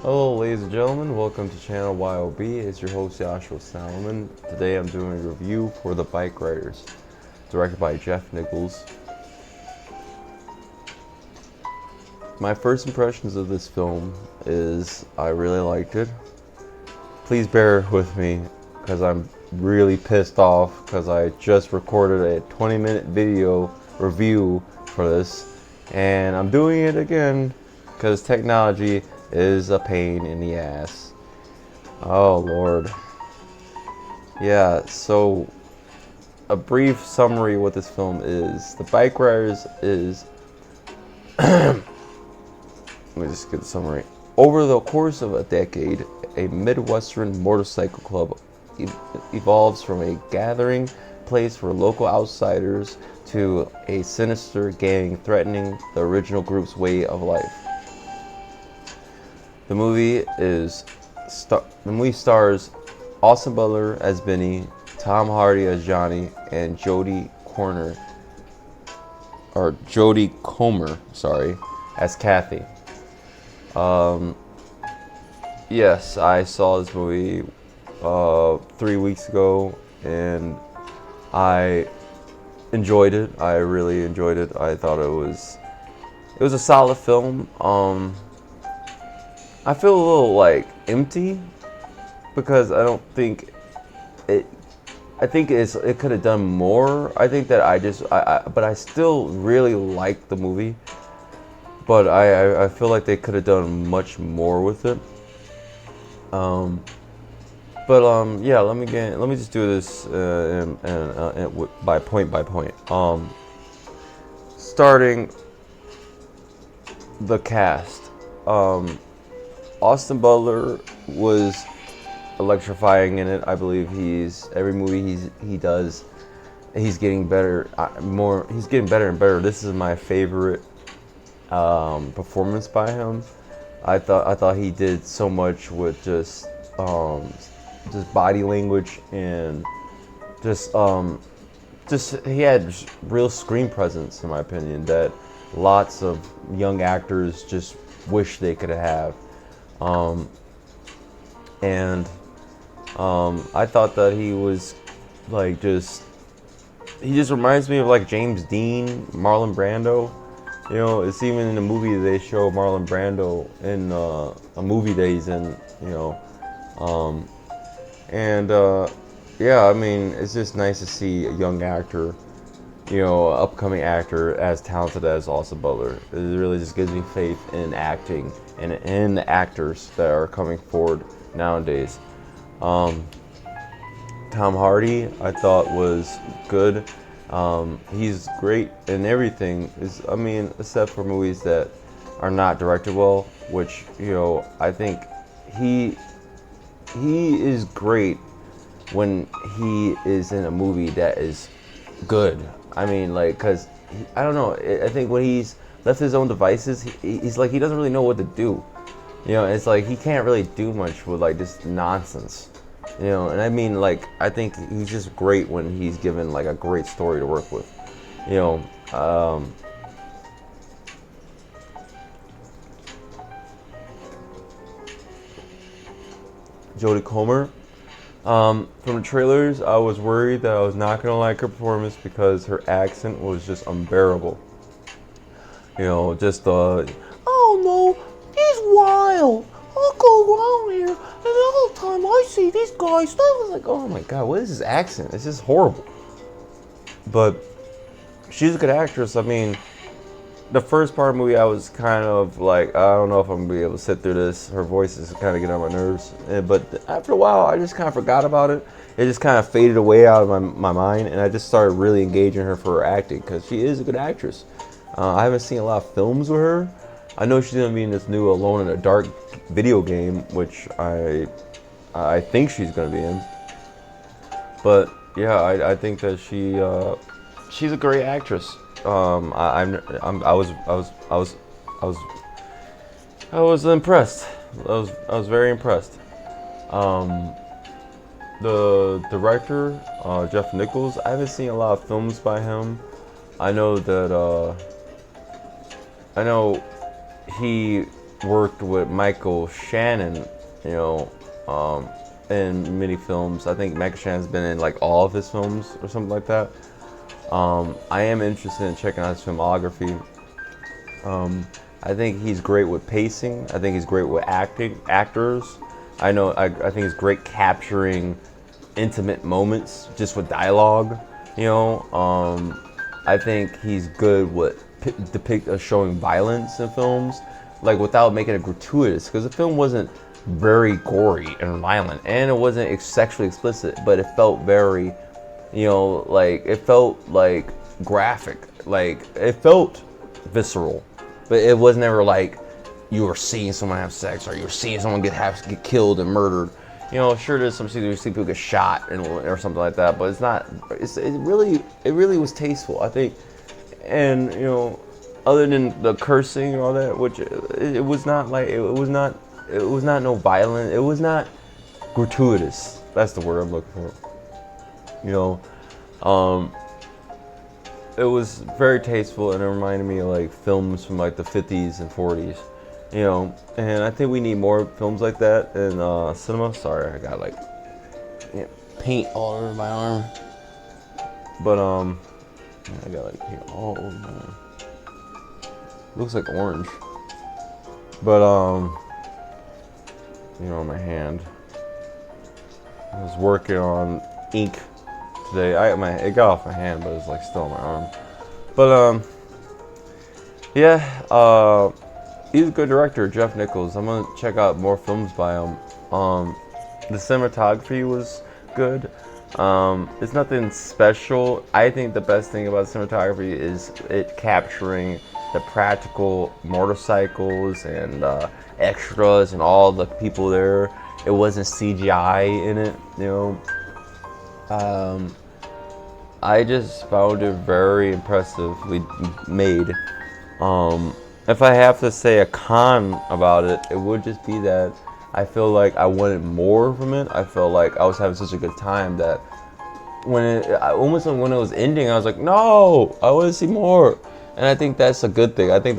Hello ladies and gentlemen, welcome to channel Y.O.B. It's your host Joshua Salomon. Today I'm doing a review for the Bikeriders, directed by Jeff Nichols. My first impressions of this film is I really liked it. Please bear with me because I'm really pissed off because I just recorded a 20-minute video review for this and I'm doing it again because technology is a pain in the ass. Oh Lord. Yeah, so a brief summary of what this film is. The Bikeriders is let me just get the summary. Over the course of a decade, a Midwestern motorcycle club evolves from a gathering place for local outsiders to a sinister gang threatening the original group's way of life. The movie stars Austin Butler as Benny, Tom Hardy as Johnny, and Jodie Comer, as Kathy. Yes, I saw this movie 3 weeks ago, and I enjoyed it. I really enjoyed it. I thought it was a solid film. I feel a little like empty because I don't think it. I think it could have done more. I think that but I still really like the movie. But I feel like they could have done much more with it. Yeah, let me just do this by point by point. Starting the cast. Austin Butler was electrifying in it. I believe every movie he does, he's getting better. He's getting better and better. This is my favorite performance by him. I thought he did so much with just body language and just he had real screen presence, in my opinion, that lots of young actors just wish they could have. I thought that he was like he just reminds me of like James Dean, Marlon Brando. You know, it's even in the movie they show Marlon Brando in a movie that he's in. You know, yeah, I mean, it's just nice to see a young actor, upcoming actor as talented as Austin Butler. It really just gives me faith in acting and in the actors that are coming forward nowadays. Tom Hardy, I thought was good. He's great in everything. Except for movies that are not directed well, which I think he is great when he is in a movie that is good. I mean, like, cause I don't know. I think when he's left to his own devices, he's like he doesn't really know what to do. It's like he can't really do much with like this nonsense. And I mean, like, I think he's just great when he's given like a great story to work with. Jodie Comer. From the trailers, I was worried that I was not gonna like her performance because her accent was just unbearable. Oh no, he's wild. I'll go around here, and the whole time I see these guys, I was like, oh my god, what is his accent? It's just horrible. But she's a good actress. I mean, the first part of the movie, I was kind of like, I don't know if I'm gonna be able to sit through this. Her voice is kind of getting on my nerves. But after a while, I just kind of forgot about it. It just kind of faded away out of my mind, and I just started really engaging her for her acting because she is a good actress. I haven't seen a lot of films with her. I know she's gonna be in this new Alone in the Dark video game, which I think she's gonna be in. But yeah, I think that she's a great actress. I was impressed. I was very impressed. The director, Jeff Nichols, I haven't seen a lot of films by him. I know that I know he worked with Michael Shannon, you know, in many films. I think Michael Shannon's been in like all of his films or something like that. I am interested in checking out his filmography. I think he's great with pacing. I think he's great with actors. I think he's great capturing intimate moments just with dialogue. You know, I think he's good with showing violence in films, like without making it gratuitous. Because the film wasn't very gory and violent, and it wasn't sexually explicit, but it felt very, you know, like it felt like graphic, like it felt visceral, but it was never like you were seeing someone have sex or you were seeing someone get killed and murdered. You know, sure, there's some scenes where you see people get shot or something like that, but it's not. It really was tasteful, I think, and you know, other than the cursing and all that, which it was not like it was not no violent. It was not gratuitous. That's the word I'm looking for. You know, it was very tasteful, and it reminded me of like films from like the 50s and 40s. You know, and I think we need more films like that in cinema. Sorry, I got like paint all over my arm. But I got like paint all over my arm. Looks like orange. But you know, my hand. I was working on ink today. It got off my hand, but it's like still on my arm. But yeah. He's a good director, Jeff Nichols. I'm gonna check out more films by him. The cinematography was good. It's nothing special. I think the best thing about cinematography is it capturing the practical motorcycles and extras and all the people there. It wasn't CGI in it, you know. I just found it very impressively made. If I have to say a con about it, it would just be that I feel like I wanted more from it. I felt like I was having such a good time that when it was ending, I was like, no, I want to see more. And I think that's a good thing. I think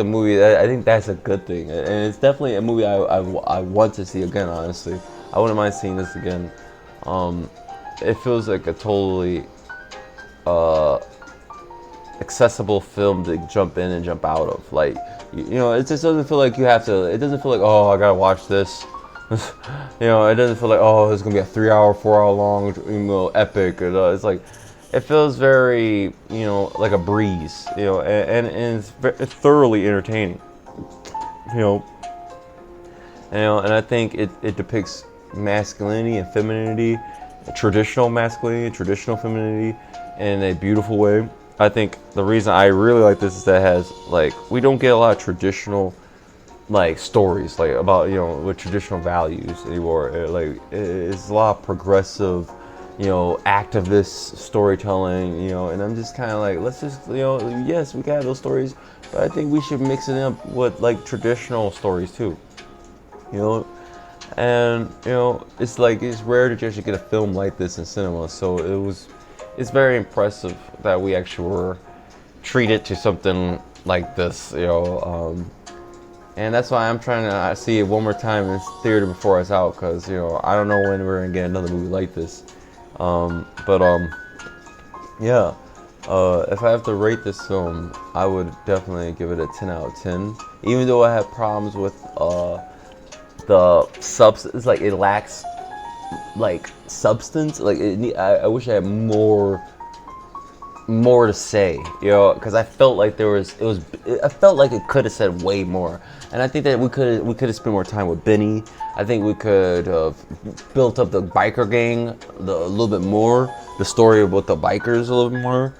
that's a good thing. And it's definitely a movie I want to see again, honestly. I wouldn't mind seeing this again. It feels like a totally accessible film to jump in and jump out of. Like, you know, it just doesn't feel like you have to. It doesn't feel like, oh, I gotta watch this. You know, it doesn't feel like, oh, it's gonna be a 3-hour, 4-hour long, you know, epic. It's like, it feels very, you know, like a breeze. You know, and it's thoroughly entertaining. You know, and I think it depicts masculinity and femininity, traditional masculinity, traditional femininity, in a beautiful way. I think the reason I really like this is that it has, like, we don't get a lot of traditional, like, stories, like, about, you know, with traditional values anymore. It's a lot of progressive, you know, activist storytelling, you know, and I'm just kind of like, let's just, you know, yes, we can have those stories, but I think we should mix it up with, like, traditional stories, too, you know. And, you know, it's like, it's rare to actually get a film like this in cinema, so it's very impressive that we actually were treated to something like this, you know. And that's why I'm trying to see it one more time in theater before it's out, because, you know, I don't know when we're gonna get another movie like this. Yeah. If I have to rate this film, I would definitely give it a 10 out of 10. Even though I have problems with the substance, like, it lacks, like, substance. Like, I wish I had more to say, you know, because I felt like I felt like it could have said way more, and I think that we could have spent more time with Benny. I think we could have built up the biker gang a little bit more, the story about the bikers a little bit more.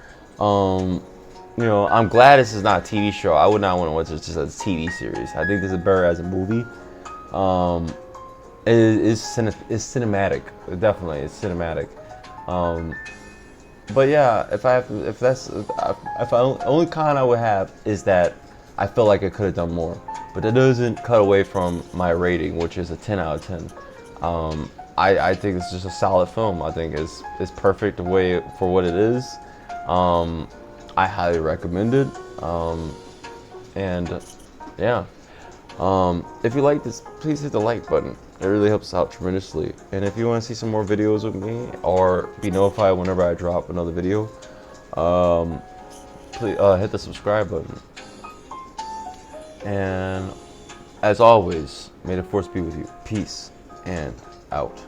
You know, I'm glad this is not a TV show. I would not want to watch this just as a TV series. I think this is better as a movie. It's cinematic. Definitely, it's cinematic. But yeah, only con I would have is that I feel like it could have done more. But that doesn't cut away from my rating, which is a 10 out of 10. I think it's just a solid film. I think it's perfect the way for what it is. I highly recommend it. And yeah. If you like this, please hit the like button. It really helps out tremendously. And if you want to see some more videos with me or be notified whenever I drop another video, please hit the subscribe button. And as always, may the force be with you. Peace and out.